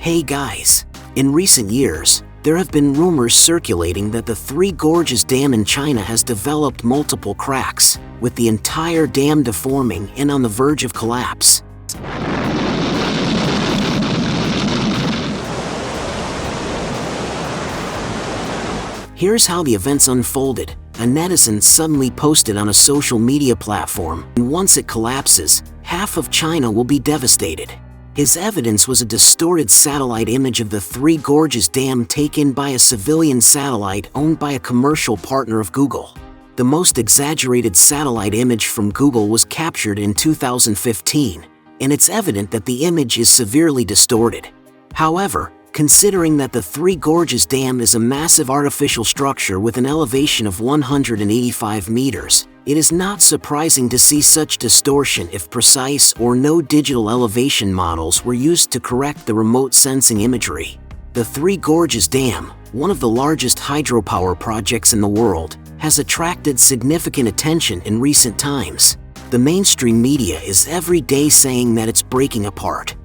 Hey guys! In recent years, there have been rumors circulating that the Three Gorges Dam in China has developed multiple cracks, with the entire dam deforming and on the verge of collapse. Here's how the events unfolded. A netizen suddenly posted on a social media platform, and once it collapses, half of China will be devastated. His evidence was a distorted satellite image of the Three Gorges Dam taken by a civilian satellite owned by a commercial partner of Google. The most exaggerated satellite image from Google was captured in 2015, and it's evident that the image is severely distorted. However, considering that the Three Gorges Dam is a massive artificial structure with an elevation of 185 meters, it is not surprising to see such distortion if precise or no digital elevation models were used to correct the remote sensing imagery. The Three Gorges Dam, one of the largest hydropower projects in the world, has attracted significant attention in recent times. The mainstream media is every day saying that it's breaking apart.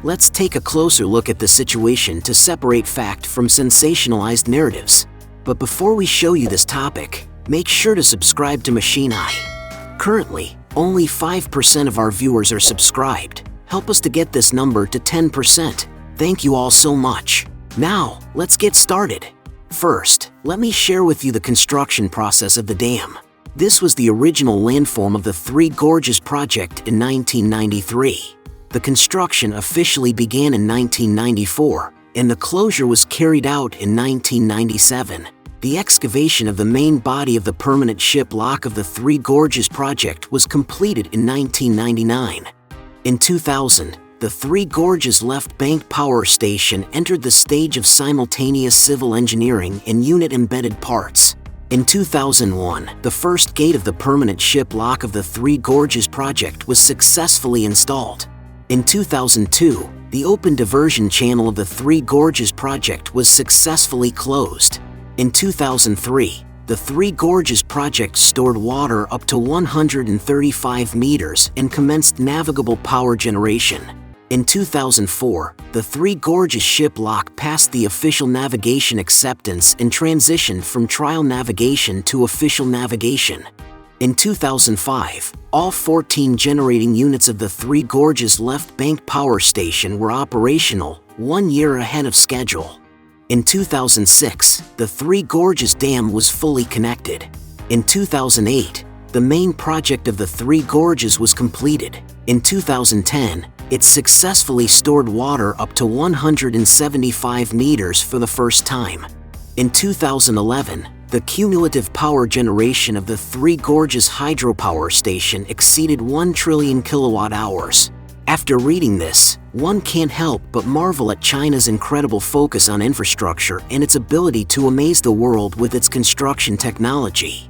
Let's take a closer look at the situation to separate fact from sensationalized narratives. But before we show you this topic, make sure to subscribe to Machine Eye. Currently, only 5% of our viewers are subscribed. Help us to get this number to 10%. Thank you all so much. Now, let's get started. First, let me share with you the construction process of the dam. This was the original landform of the Three Gorges project in 1993. The construction officially began in 1994, and the closure was carried out in 1997. The excavation of the main body of the permanent ship lock of the Three Gorges project was completed in 1999. In 2000, the Three Gorges Left Bank Power Station entered the stage of simultaneous civil engineering and unit-embedded parts. In 2001, the first gate of the permanent ship lock of the Three Gorges project was successfully installed. In 2002, the open diversion channel of the Three Gorges project was successfully closed. In 2003, the Three Gorges project stored water up to 135 meters and commenced navigable power generation. In 2004, the Three Gorges ship lock passed the official navigation acceptance and transitioned from trial navigation to official navigation. In 2005, all 14 generating units of the Three Gorges Left Bank Power Station were operational, 1 year ahead of schedule. In 2006, the Three Gorges Dam was fully connected. In 2008, the main project of the Three Gorges was completed. In 2010, it successfully stored water up to 175 meters for the first time. In 2011, the cumulative power generation of the Three Gorges hydropower station exceeded 1 trillion kilowatt-hours. After reading this, one can't help but marvel at China's incredible focus on infrastructure and its ability to amaze the world with its construction technology.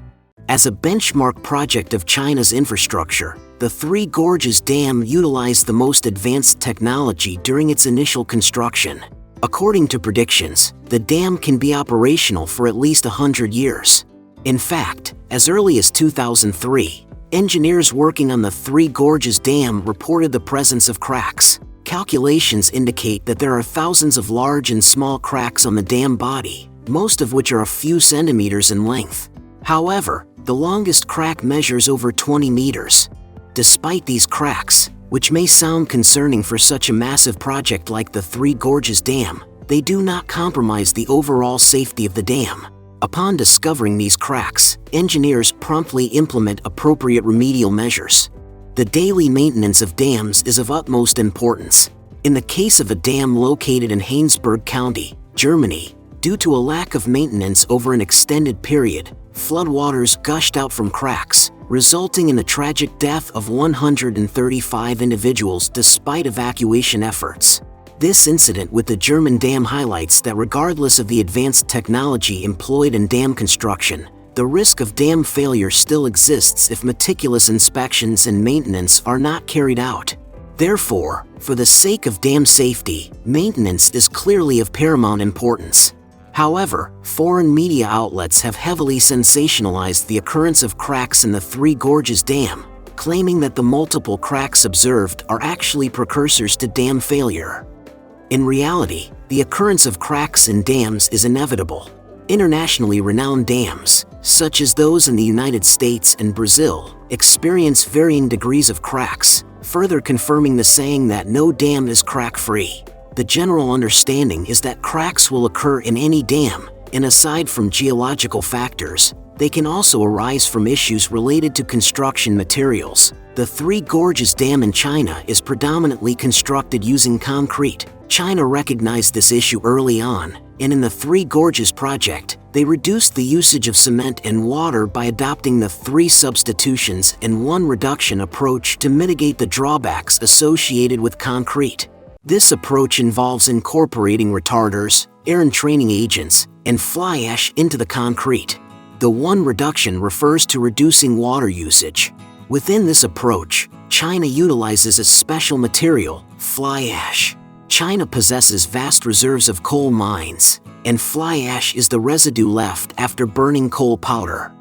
As a benchmark project of China's infrastructure, the Three Gorges Dam utilized the most advanced technology during its initial construction. According to predictions, the dam can be operational for at least 100 years. In fact, as early as 2003, engineers working on the Three Gorges Dam reported the presence of cracks. Calculations indicate that there are thousands of large and small cracks on the dam body, most of which are a few centimeters in length. However, the longest crack measures over 20 meters. Despite these cracks, which may sound concerning for such a massive project like the Three Gorges Dam, they do not compromise the overall safety of the dam. Upon discovering these cracks, engineers promptly implement appropriate remedial measures. The daily maintenance of dams is of utmost importance. In the case of a dam located in Heinsberg County, Germany, due to a lack of maintenance over an extended period, floodwaters gushed out from cracks, resulting in the tragic death of 135 individuals despite evacuation efforts. This incident with the German dam highlights that regardless of the advanced technology employed in dam construction, the risk of dam failure still exists if meticulous inspections and maintenance are not carried out. Therefore, for the sake of dam safety, maintenance is clearly of paramount importance. However, foreign media outlets have heavily sensationalized the occurrence of cracks in the Three Gorges Dam, claiming that the multiple cracks observed are actually precursors to dam failure. In reality, the occurrence of cracks in dams is inevitable. Internationally renowned dams, such as those in the United States and Brazil, experience varying degrees of cracks, further confirming the saying that no dam is crack-free. The general understanding is that cracks will occur in any dam, and aside from geological factors, they can also arise from issues related to construction materials. The Three Gorges Dam in China is predominantly constructed using concrete. China recognized this issue early on, and in the Three Gorges project, they reduced the usage of cement and water by adopting the 3 substitutions and 1 reduction approach to mitigate the drawbacks associated with concrete. This approach involves incorporating retarders, air entraining agents, and fly ash into the concrete. The 1 reduction refers to reducing water usage. Within this approach, China utilizes a special material, fly ash. China possesses vast reserves of coal mines, and fly ash is the residue left after burning coal powder.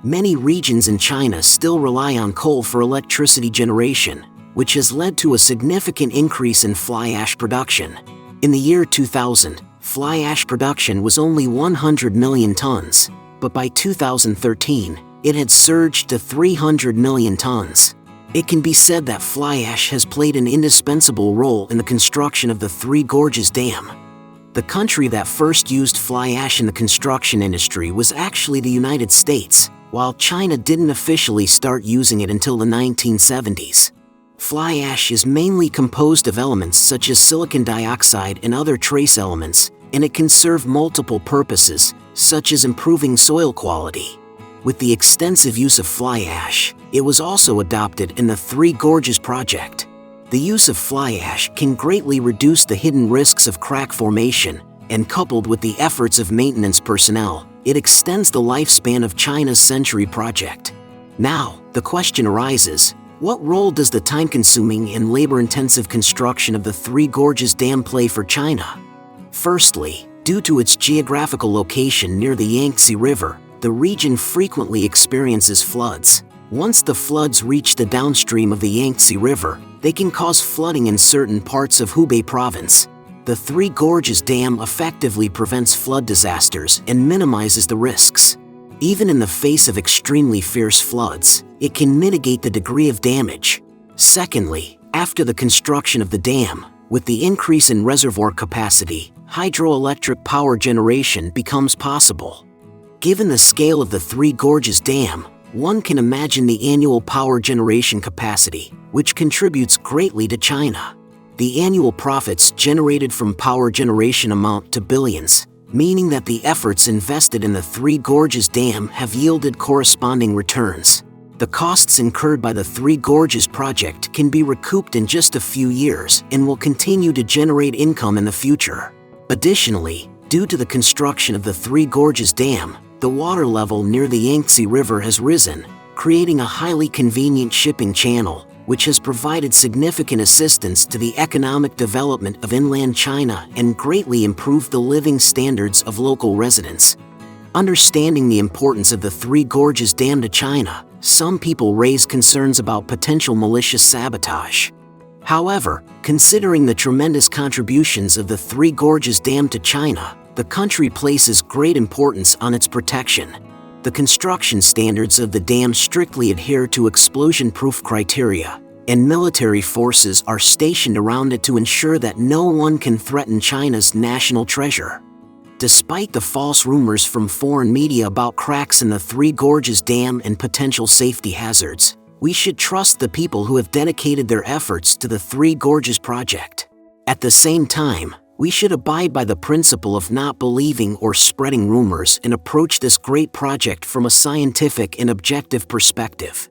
Many regions in China still rely on coal for electricity generation, which has led to a significant increase in fly ash production. In the year 2000, fly ash production was only 100 million tons, but by 2013, it had surged to 300 million tons. It can be said that fly ash has played an indispensable role in the construction of the Three Gorges Dam. The country that first used fly ash in the construction industry was actually the United States, while China didn't officially start using it until the 1970s. Fly ash is mainly composed of elements such as silicon dioxide and other trace elements, and it can serve multiple purposes, such as improving soil quality. With the extensive use of fly ash, it was also adopted in the Three Gorges project. The use of fly ash can greatly reduce the hidden risks of crack formation, and coupled with the efforts of maintenance personnel, it extends the lifespan of China's Century project. Now, the question arises, what role does the time-consuming and labor-intensive construction of the Three Gorges Dam play for China? Firstly, due to its geographical location near the Yangtze River, the region frequently experiences floods. Once the floods reach the downstream of the Yangtze River, they can cause flooding in certain parts of Hubei province. The Three Gorges Dam effectively prevents flood disasters and minimizes the risks. Even in the face of extremely fierce floods, it can mitigate the degree of damage. Secondly, after the construction of the dam, with the increase in reservoir capacity, hydroelectric power generation becomes possible. Given the scale of the Three Gorges Dam, one can imagine the annual power generation capacity, which contributes greatly to China. The annual profits generated from power generation amount to billions, meaning that the efforts invested in the Three Gorges Dam have yielded corresponding returns. The costs incurred by the Three Gorges project can be recouped in just a few years and will continue to generate income in the future. Additionally, due to the construction of the Three Gorges Dam, the water level near the Yangtze River has risen, creating a highly convenient shipping channel, which has provided significant assistance to the economic development of inland China and greatly improved the living standards of local residents. Understanding the importance of the Three Gorges Dam to China, some people raise concerns about potential malicious sabotage. However, considering the tremendous contributions of the Three Gorges Dam to China, the country places great importance on its protection. The construction standards of the dam strictly adhere to explosion-proof criteria, and military forces are stationed around it to ensure that no one can threaten China's national treasure. Despite the false rumors from foreign media about cracks in the Three Gorges Dam and potential safety hazards, we should trust the people who have dedicated their efforts to the Three Gorges project. At the same time, we should abide by the principle of not believing or spreading rumors and approach this great project from a scientific and objective perspective.